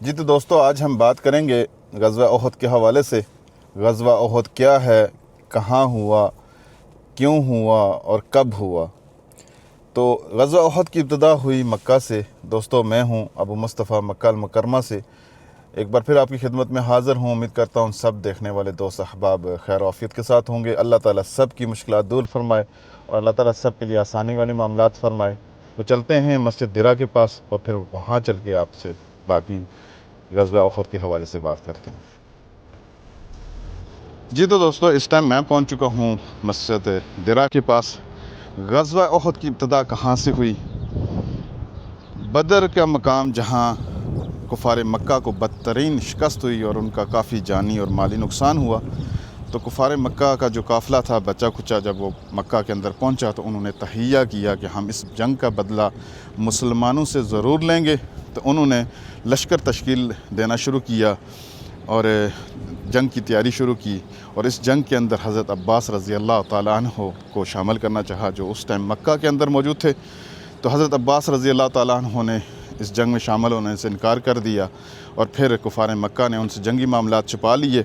جی تو دوستو، آج ہم بات کریں گے غزوہ احد کے حوالے سے۔ غزوہ احد کیا ہے، کہاں ہوا، کیوں ہوا اور کب ہوا؟ تو غزوہ احد کی ابتدا ہوئی مکہ سے۔ دوستو، میں ہوں ابو مصطفیٰ مکہ المکرمہ سے، ایک بار پھر آپ کی خدمت میں حاضر ہوں۔ امید کرتا ہوں سب دیکھنے والے دوست احباب خیر و عافیت کے ساتھ ہوں گے۔ اللہ تعالیٰ سب کی مشکلات دور فرمائے اور اللہ تعالیٰ سب کے لیے آسانی والے معاملات فرمائے۔ تو چلتے ہیں مسجد درہ کے پاس اور پھر وہاں چل کے آپ سے باقی غزوہ احد کے حوالے سے بات کرتے ہیں۔ جی تو دوستو، اس ٹائم میں پہنچ چکا ہوں مسجد درہ کے پاس۔ غزوہ احد کی ابتدا کہاں سے ہوئی؟ بدر کا مقام جہاں کفار مکہ کو بدترین شکست ہوئی اور ان کا کافی جانی اور مالی نقصان ہوا، تو کفار مکہ کا جو قافلہ تھا بچا کچا، جب وہ مکہ کے اندر پہنچا تو انہوں نے تہیہ کیا کہ ہم اس جنگ کا بدلہ مسلمانوں سے ضرور لیں گے۔ تو انہوں نے لشکر تشکیل دینا شروع کیا اور جنگ کی تیاری شروع کی، اور اس جنگ کے اندر حضرت عباس رضی اللہ تعالیٰ عنہ کو شامل کرنا چاہا، جو اس ٹائم مکہ کے اندر موجود تھے۔ تو حضرت عباس رضی اللہ تعالیٰ عنہ نے اس جنگ میں شامل ہونے سے انکار کر دیا، اور پھر کفار مکہ نے ان سے جنگی معاملات چھپا لیے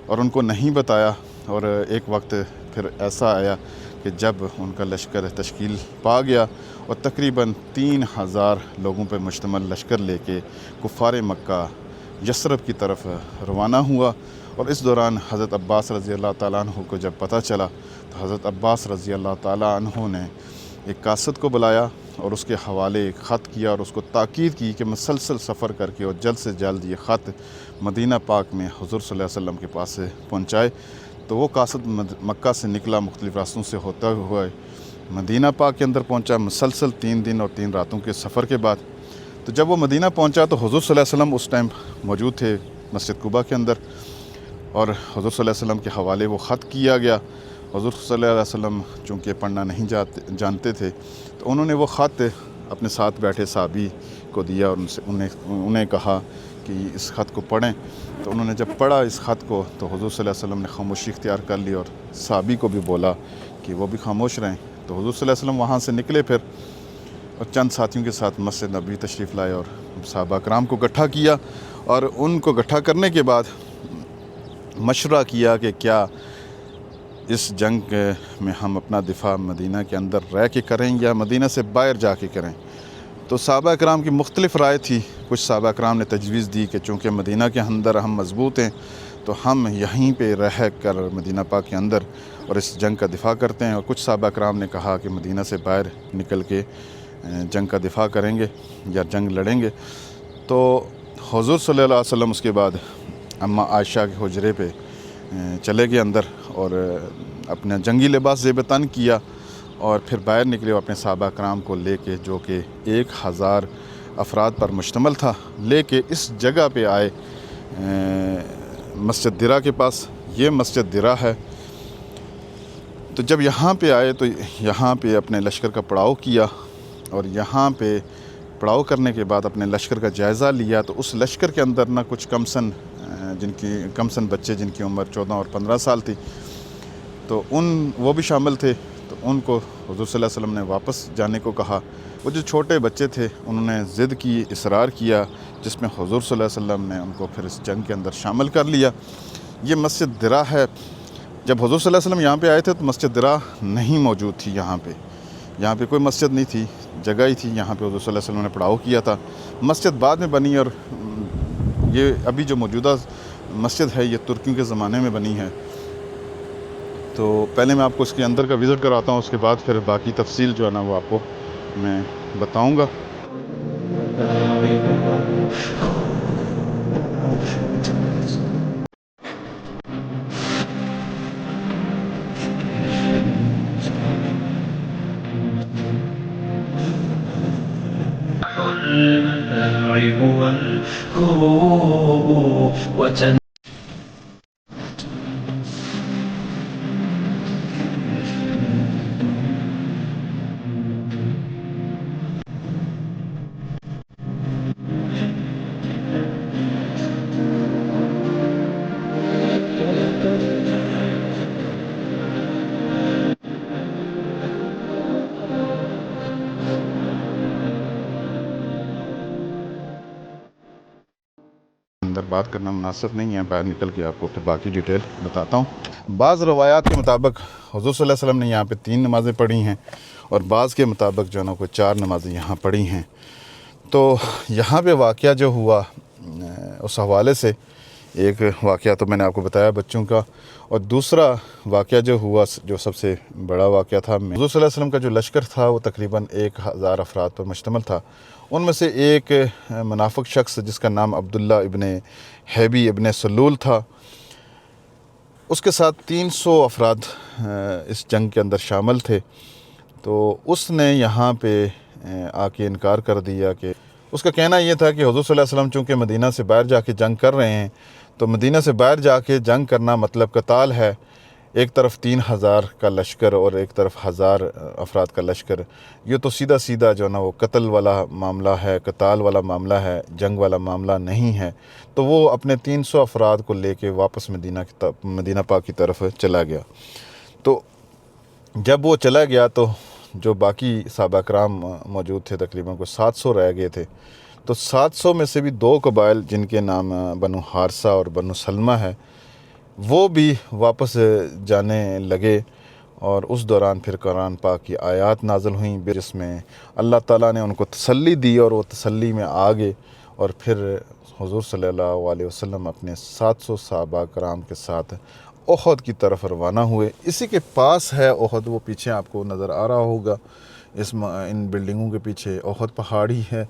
اور ان کو نہیں بتایا۔ اور ایک وقت پھر ایسا آیا کہ جب ان کا لشکر تشکیل پا گیا اور تقریباً 3000 لوگوں پہ مشتمل لشکر لے کے کفار مکہ یثرب کی طرف روانہ ہوا، اور اس دوران حضرت عباس رضی اللہ تعالیٰ عنہ کو جب پتہ چلا تو حضرت عباس رضی اللہ تعالیٰ عنہ نے ایک قاصد کو بلایا اور اس کے حوالے ایک خط کیا اور اس کو تاکید کی کہ مسلسل سفر کر کے اور جلد سے جلد یہ خط مدینہ پاک میں حضور صلی اللہ علیہ وسلم کے پاس سے پہنچائے۔ تو وہ قاصد مکہ سے نکلا، مختلف راستوں سے ہوتا ہوا مدینہ پاک کے اندر پہنچا، مسلسل 3 دن اور 3 راتوں کے سفر کے بعد۔ تو جب وہ مدینہ پہنچا تو حضور صلی اللہ علیہ وسلم اس ٹائم موجود تھے مسجد قباء کے اندر، اور حضور صلی اللہ علیہ وسلم کے حوالے وہ خط کیا گیا۔ حضور صلی اللہ علیہ وسلم چونکہ پڑھنا نہیں جانتے تھے، تو انہوں نے وہ خط اپنے ساتھ بیٹھے صحابی کو دیا اور انہیں کہا کہ اس خط کو پڑھیں۔ تو انہوں نے جب پڑھا اس خط کو تو حضور صلی اللہ علیہ وسلم نے خاموشی اختیار کر لی اور صحابی کو بھی بولا کہ وہ بھی خاموش رہیں۔ تو حضور صلی اللہ علیہ وسلم وہاں سے نکلے پھر، اور چند ساتھیوں کے ساتھ مسجد نبوی تشریف لائے اور صحابہ کرام کو اکٹھا کیا، اور ان کو اکٹھا کرنے کے بعد مشورہ کیا کہ کیا اس جنگ میں ہم اپنا دفاع مدینہ کے اندر رہ کے کریں یا مدینہ سے باہر جا کے کریں۔ تو صحابہ کرام کی مختلف رائے تھی۔ کچھ صحابہ کرام نے تجویز دی کہ چونکہ مدینہ کے اندر ہم مضبوط ہیں تو ہم یہیں پہ رہ کر مدینہ پاک کے اندر اور اس جنگ کا دفاع کرتے ہیں، اور کچھ صحابہ کرام نے کہا کہ مدینہ سے باہر نکل کے جنگ کا دفاع کریں گے یا جنگ لڑیں گے۔ تو حضور صلی اللہ علیہ وسلم اس کے بعد اماں عائشہ کے حجرے پہ چلے گئے اندر اور اپنا جنگی لباس زیب تن کیا، اور پھر باہر نکلے اور اپنے صحابہ کرام کو لے کے، جو کہ 1000 افراد پر مشتمل تھا، لے کے اس جگہ پہ آئے مسجد درہ کے پاس۔ یہ مسجد درہ ہے۔ تو جب یہاں پہ آئے تو یہاں پہ اپنے لشکر کا پڑاؤ کیا، اور یہاں پہ پڑاؤ کرنے کے بعد اپنے لشکر کا جائزہ لیا۔ تو اس لشکر کے اندر نہ کچھ کم سن بچے جن کی عمر 14 اور 15 سال تھی، تو وہ بھی شامل تھے۔ تو ان کو حضور صلی اللہ علیہ وسلم نے واپس جانے کو کہا۔ وہ جو چھوٹے بچے تھے انہوں نے ضد کی، اصرار کیا، جس میں حضور صلی اللہ علیہ وسلم نے ان کو پھر اس جنگ کے اندر شامل کر لیا۔ یہ مسجد درہ ہے۔ جب حضور صلی اللہ علیہ وسلم یہاں پہ آئے تھے تو مسجد درہ نہیں موجود تھی، یہاں پہ کوئی مسجد نہیں تھی، جگہ ہی تھی، یہاں پہ حضور صلی اللہ علیہ وسلم نے پڑاؤ کیا تھا۔ مسجد بعد میں بنی، اور یہ ابھی جو موجودہ مسجد ہے یہ ترکیوں کے زمانے میں بنی ہے۔ تو پہلے میں آپ کو اس کے اندر کا وزٹ کراتا ہوں، اس کے بعد پھر باقی تفصیل جو ہے نا وہ آپ کو میں بتاؤں گا۔ المتاعب والكروب اندر بات کرنا مناسب نہیں ہے، باہر نکل کے آپ کو پھر باقی ڈیٹیل بتاتا ہوں۔ بعض روایات کے مطابق حضور صلی اللہ علیہ وسلم نے یہاں پہ 3 نمازیں پڑھی ہیں، اور بعض کے مطابق جو ہے نا کوئی 4 نمازیں یہاں پڑھی ہیں۔ تو یہاں پہ واقعہ جو ہوا اس حوالے سے، ایک واقعہ تو میں نے آپ کو بتایا بچوں کا، اور دوسرا واقعہ جو ہوا جو سب سے بڑا واقعہ تھا، حضور صلی اللہ علیہ وسلم کا جو لشکر تھا وہ تقریباً 1000 افراد پر مشتمل تھا۔ ان میں سے ایک منافق شخص جس کا نام عبداللہ ابن حیبی ابن سلول تھا، اس کے ساتھ 300 افراد اس جنگ کے اندر شامل تھے۔ تو اس نے یہاں پہ آ کے انکار کر دیا کہ اس کا کہنا یہ تھا کہ حضور صلی اللہ علیہ وسلم چونکہ مدینہ سے باہر جا کے جنگ کر رہے ہیں، تو مدینہ سے باہر جا کے جنگ کرنا مطلب قتال ہے، ایک طرف 3000 کا لشکر اور ایک طرف 1000 افراد کا لشکر، یہ تو سیدھا سیدھا جو نا وہ قتل والا معاملہ ہے، قتال والا معاملہ ہے، جنگ والا معاملہ نہیں ہے۔ تو وہ اپنے 300 افراد کو لے کے واپس مدینہ پاک کی طرف چلا گیا۔ تو جب وہ چلا گیا تو جو باقی صحابہ کرام موجود تھے، تقریباً کوئی 700 رہ گئے تھے، تو 700 میں سے بھی 2 قبائل جن کے نام بنو حارثہ اور بنو سلمہ ہے، وہ بھی واپس جانے لگے۔ اور اس دوران پھر قرآن پاک کی آیات نازل ہوئیں جس میں اللہ تعالیٰ نے ان کو تسلی دی، اور وہ تسلی میں آگے، اور پھر حضور صلی اللہ علیہ وسلم اپنے 700 صحابہ کرام کے ساتھ احد کی طرف روانہ ہوئے۔ اسی کے پاس ہے احد، وہ پیچھے آپ کو نظر آ رہا ہوگا، ان بلڈنگوں کے پیچھے احد پہاڑ ہی ہے۔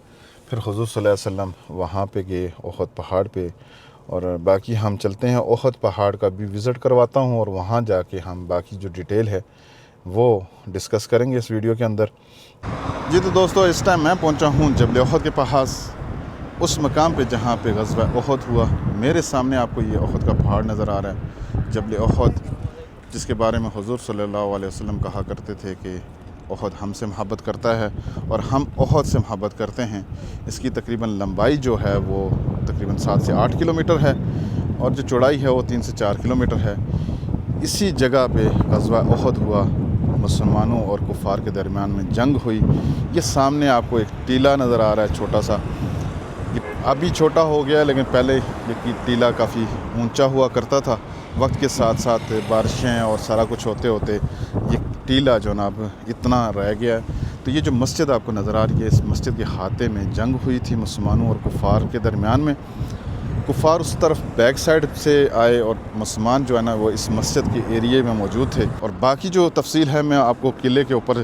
پھر حضور صلی اللہ علیہ وسلم وہاں پہ گئے احد پہاڑ پہ، اور باقی ہم چلتے ہیں احد پہاڑ کا بھی وزٹ کرواتا ہوں، اور وہاں جا کے ہم باقی جو ڈیٹیل ہے وہ ڈسکس کریں گے اس ویڈیو کے اندر۔ جی تو دوستو، اس ٹائم میں پہنچا ہوں جبل احد کے پاس، اس مقام پہ جہاں پہ غزوہ احد ہوا۔ میرے سامنے آپ کو یہ احد کا پہاڑ نظر آ رہا ہے، جبل احد، جس کے بارے میں حضور صلی اللہ علیہ وسلم کہا کرتے تھے کہ احد ہم سے محبت کرتا ہے اور ہم احد سے محبت کرتے ہیں۔ اس کی تقریباً لمبائی جو ہے وہ تقریباً 7 سے 8 کلومیٹر ہے، اور جو چوڑائی ہے وہ 3 سے 4 کلومیٹر ہے۔ اسی جگہ پہ غزوہ احد ہوا، مسلمانوں اور کفار کے درمیان میں جنگ ہوئی۔ یہ سامنے آپ کو ایک ٹیلہ نظر آ رہا ہے چھوٹا سا، ابھی چھوٹا ہو گیا لیکن پہلے یہ ٹیلہ کافی اونچا ہوا کرتا تھا۔ وقت کے ساتھ ساتھ بارشیں اور سارا کچھ ہوتے ہوتے یہ ٹیلہ جو نا اب اتنا رہ گیا ہے۔ تو یہ جو مسجد آپ کو نظر آ رہی ہے، اس مسجد کے احاطے میں جنگ ہوئی تھی مسلمانوں اور کفار کے درمیان میں۔ کفار اس طرف بیک سائڈ سے آئے اور مسلمان جو ہے نا وہ اس مسجد کے ایریے میں موجود تھے۔ اور باقی جو تفصیل ہے میں آپ کو قلعے کے اوپر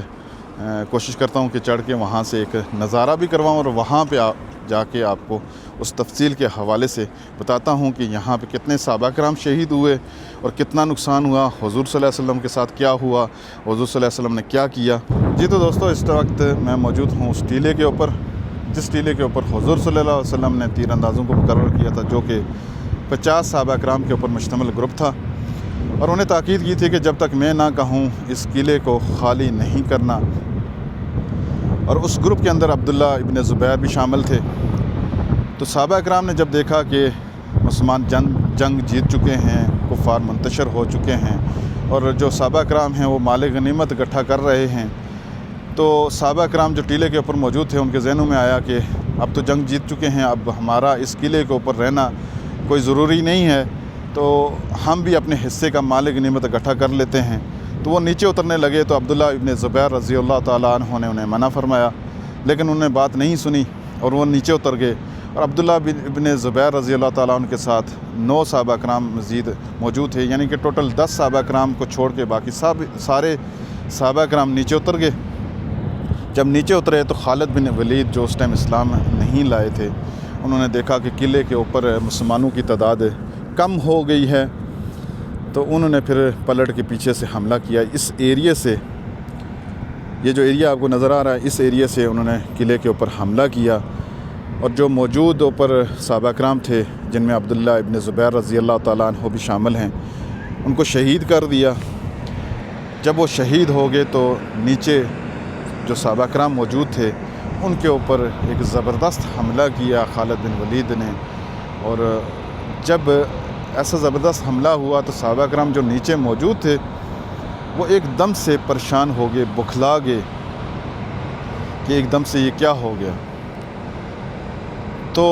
کوشش کرتا ہوں کہ چڑھ کے وہاں سے ایک نظارہ بھی کرواؤں، اور وہاں پہ جا کے آپ کو اس تفصیل کے حوالے سے بتاتا ہوں کہ یہاں پہ کتنے صحابہ کرام شہید ہوئے اور کتنا نقصان ہوا، حضور صلی اللہ علیہ وسلم کے ساتھ کیا ہوا، حضور صلی اللہ علیہ وسلم نے کیا کیا۔ جی تو دوستو، اس وقت میں موجود ہوں اس ٹیلے کے اوپر، جس ٹیلے کے اوپر حضور صلی اللہ علیہ وسلم نے تیر اندازوں کو مقرر کیا تھا، جو کہ 50 صحابہ کرام کے اوپر مشتمل گروپ تھا، اور انہیں تاکید کی تھی کہ جب تک میں نہ کہوں اس قلعے کو خالی نہیں کرنا۔ اور اس گروپ کے اندر عبداللہ ابن زبیر بھی شامل تھے۔ تو صحابہ کرام نے جب دیکھا کہ مسلمان جنگ جیت چکے ہیں، کفار منتشر ہو چکے ہیں، اور جو صحابہ کرام ہیں وہ مال غنیمت اکٹھا کر رہے ہیں، تو صحابہ کرام جو ٹیلے کے اوپر موجود تھے ان کے ذہنوں میں آیا کہ اب تو جنگ جیت چکے ہیں، اب ہمارا اس قلعے کے اوپر رہنا کوئی ضروری نہیں ہے، تو ہم بھی اپنے حصے کا مال غنیمت اکٹھا کر لیتے ہیں۔ تو وہ نیچے اترنے لگے، تو عبداللہ ابن زبیر رضی اللہ تعالیٰ عنہ نے انہیں منع فرمایا، لیکن انہوں نے بات نہیں سنی اور وہ نیچے اتر گئے۔ اور عبداللہ ابن زبیر رضی اللہ تعالیٰ عنہ کے ساتھ 9 صحابہ کرام مزید موجود تھے، یعنی کہ ٹوٹل 10 صحابہ کرام کو چھوڑ کے باقی سارے صحابہ کرام نیچے اتر گئے۔ جب نیچے اترے تو خالد بن ولید جو اس ٹائم اسلام نہیں لائے تھے، انہوں نے دیکھا کہ قلعے کے اوپر مسلمانوں کی تعداد کم ہو گئی ہے، تو انہوں نے پھر پلٹ کے پیچھے سے حملہ کیا۔ اس ایریے سے، یہ جو ایریا آپ کو نظر آ رہا ہے، اس ایریے سے انہوں نے قلعے کے اوپر حملہ کیا، اور جو موجود اوپر صحابہ کرام تھے جن میں عبداللہ ابن زبیر رضی اللہ تعالیٰ عنہ بھی شامل ہیں، ان کو شہید کر دیا۔ جب وہ شہید ہو گئے تو نیچے جو صحابہ کرام موجود تھے ان کے اوپر ایک زبردست حملہ کیا خالد بن ولید نے، اور جب ایسا زبردست حملہ ہوا تو صحابہ کرام جو نیچے موجود تھے وہ ایک دم سے پریشان ہو گئے، بکھلا گئے کہ ایک دم سے یہ کیا ہو گیا۔ تو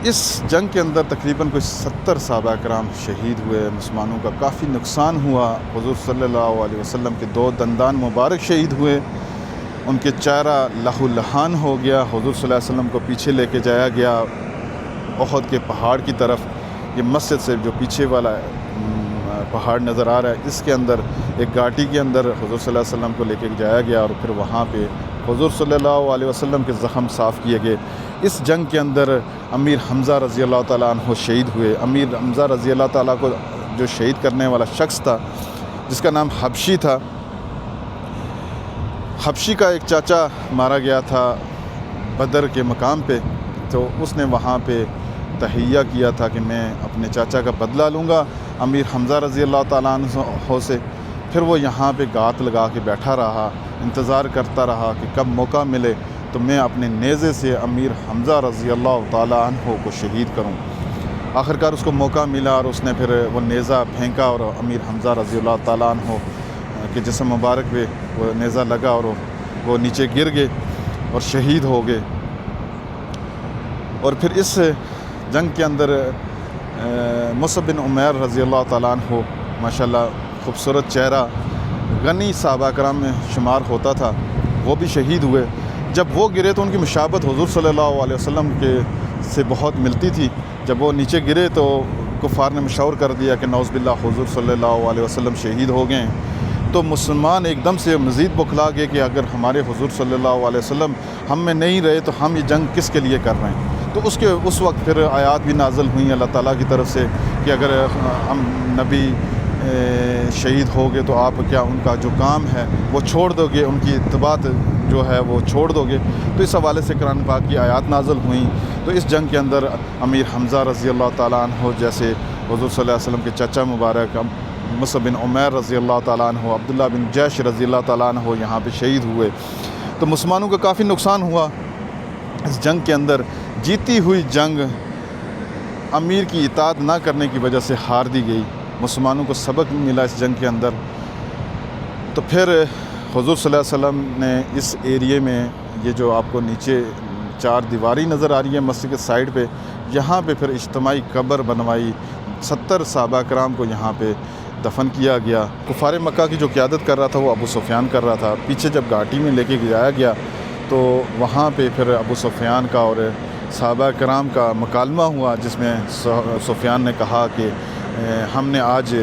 اس جنگ کے اندر تقریباً کوئی 70 صحابہ کرام شہید ہوئے، مسلمانوں کا کافی نقصان ہوا۔ حضور صلی اللہ علیہ وسلم کے 2 دندان مبارک شہید ہوئے، ان کے چہرہ لہو لہان ہو گیا۔ حضور صلی اللہ علیہ وسلم کو پیچھے لے کے جایا گیا احد کے پہاڑ کی طرف۔ یہ مسجد سے جو پیچھے والا پہاڑ نظر آ رہا ہے، اس کے اندر ایک گھاٹی کے اندر حضور صلی اللہ علیہ وسلم کو لے کے جایا گیا، اور پھر وہاں پہ حضور صلی اللہ علیہ وسلم کے زخم صاف کیے گئے۔ اس جنگ کے اندر امیر حمزہ رضی اللہ تعالیٰ عنہ شہید ہوئے۔ امیر حمزہ رضی اللہ تعالیٰ کو جو شہید کرنے والا شخص تھا، جس کا نام حبشی تھا، حبشی کا ایک چاچا مارا گیا تھا بدر کے مقام پہ، تو اس نے وہاں پہ تہیہ کیا تھا کہ میں اپنے چاچا کا بدلہ لوں گا امیر حمزہ رضی اللہ تعالیٰ عنہ سے۔ پھر وہ یہاں پہ گات لگا کے بیٹھا رہا، انتظار کرتا رہا کہ کب موقع ملے تو میں اپنے نیزے سے امیر حمزہ رضی اللہ تعالیٰ عنہ کو شہید کروں۔ آخرکار اس کو موقع ملا، اور اس نے پھر وہ نیزہ پھینکا، اور امیر حمزہ رضی اللہ تعالیٰ عنہ کے جسم مبارک پہ وہ نیزہ لگا، اور وہ نیچے گر گئے اور شہید ہو گئے۔ اور پھر اس جنگ کے اندر مصعب بن عمیر رضی اللہ تعالیٰ عنہ، ماشاءاللہ خوبصورت چہرہ، غنی صحابہ کرام میں شمار ہوتا تھا، وہ بھی شہید ہوئے۔ جب وہ گرے تو ان کی مشابہت حضور صلی اللہ علیہ وسلم کے سے بہت ملتی تھی۔ جب وہ نیچے گرے تو کفار نے مشور کر دیا کہ نعوذ باللہ حضور صلی اللہ علیہ وسلم شہید ہو گئے ہیں۔ تو مسلمان ایک دم سے مزید بکھلا گئے کہ اگر ہمارے حضور صلی اللہ علیہ وسلم ہم میں نہیں رہے تو ہم یہ جنگ کس کے لیے کر رہے ہیں۔ تو اس وقت پھر آیات بھی نازل ہوئیں اللہ تعالیٰ کی طرف سے کہ اگر ہم نبی شہید ہو گئے تو آپ کیا ان کا جو کام ہے وہ چھوڑ دو گے، ان کی اتباع جو ہے وہ چھوڑ دو گے۔ تو اس حوالے سے قرآن پاک کی آیات نازل ہوئیں۔ تو اس جنگ کے اندر امیر حمزہ رضی اللہ تعالیٰ عنہ جیسے حضور صلی اللہ علیہ وسلم کے چچا مبارک مصعب بن عمیر رضی اللہ تعالیٰ عنہ، عبداللہ بن جیش رضی اللہ تعالیٰ عنہ یہاں پہ شہید ہوئے۔ تو مسلمانوں کا کافی نقصان ہوا اس جنگ کے اندر۔ جیتی ہوئی جنگ امیر کی اطاعت نہ کرنے کی وجہ سے ہار دی گئی۔ مسلمانوں کو سبق ملا اس جنگ کے اندر۔ تو پھر حضور صلی اللہ علیہ وسلم نے اس ایریے میں، یہ جو آپ کو نیچے 4 دیواری نظر آ رہی ہے مسجد کے سائیڈ پہ، یہاں پہ پھر اجتماعی قبر بنوائی۔ 70 صحابہ کرام کو یہاں پہ دفن کیا گیا۔ کفار مکہ کی جو قیادت کر رہا تھا وہ ابو سفیان کر رہا تھا۔ پیچھے جب گھاٹی میں لے کے جایا گیا تو وہاں پہ پھر ابو سفیان کا اور صحابہ کرام کا مکالمہ ہوا، جس میں سفیان نے کہا کہ ہم نے آج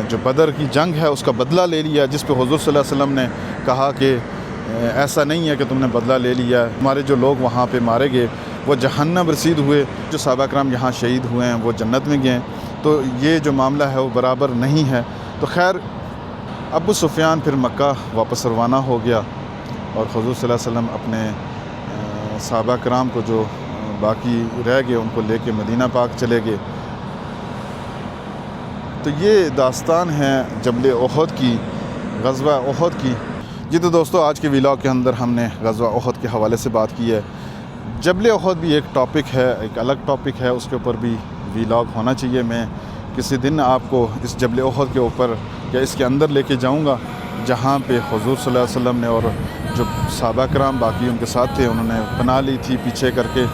جو بدر کی جنگ ہے اس کا بدلہ لے لیا، جس پہ حضور صلی اللہ علیہ وسلم نے کہا کہ ایسا نہیں ہے کہ تم نے بدلہ لے لیا، ہمارے جو لوگ وہاں پہ مارے گئے وہ جہنم رسید ہوئے، جو صحابہ کرام یہاں شہید ہوئے ہیں وہ جنت میں گئے ہیں۔ تو یہ جو معاملہ ہے وہ برابر نہیں ہے۔ تو خیر ابو سفیان پھر مکہ واپس روانہ ہو گیا، اور حضور صلی اللہ علیہ وسلم اپنے صحابہ کرام کو جو باقی رہ گئے ان کو لے کے مدینہ پاک چلے گئے۔ تو یہ داستان ہے جبل احد کی، غزوہ احد کی۔ جی تو دوستو، آج کے ویلاگ کے اندر ہم نے غزوہ احد کے حوالے سے بات کی ہے۔ جبل احد بھی ایک ٹاپک ہے، ایک الگ ٹاپک ہے، اس کے اوپر بھی ویلاگ ہونا چاہیے۔ میں کسی دن آپ کو اس جبل احد کے اوپر یا اس کے اندر لے کے جاؤں گا، جہاں پہ حضور صلی اللہ علیہ وسلم نے اور جو صحابہ کرام باقی ان کے ساتھ تھے انہوں نے پناہ لی تھی پیچھے کر کے،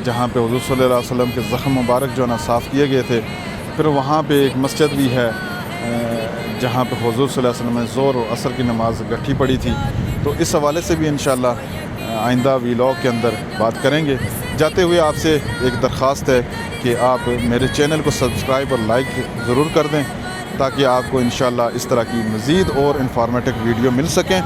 جہاں پہ حضور صلی اللہ علیہ وسلم کے زخم مبارک جو ہے نا صاف کیے گئے تھے۔ پھر وہاں پہ ایک مسجد بھی ہے جہاں پہ حضور صلی اللہ علیہ وسلم نے ظہر و عصر کی نماز اکٹھی پڑھی تھی۔ تو اس حوالے سے بھی انشاءاللہ آئندہ ویلاگ کے اندر بات کریں گے۔ جاتے ہوئے آپ سے ایک درخواست ہے کہ آپ میرے چینل کو سبسکرائب اور لائک ضرور کر دیں، تاکہ آپ کو انشاءاللہ اس طرح کی مزید اور انفارمیٹو ویڈیو مل سکیں۔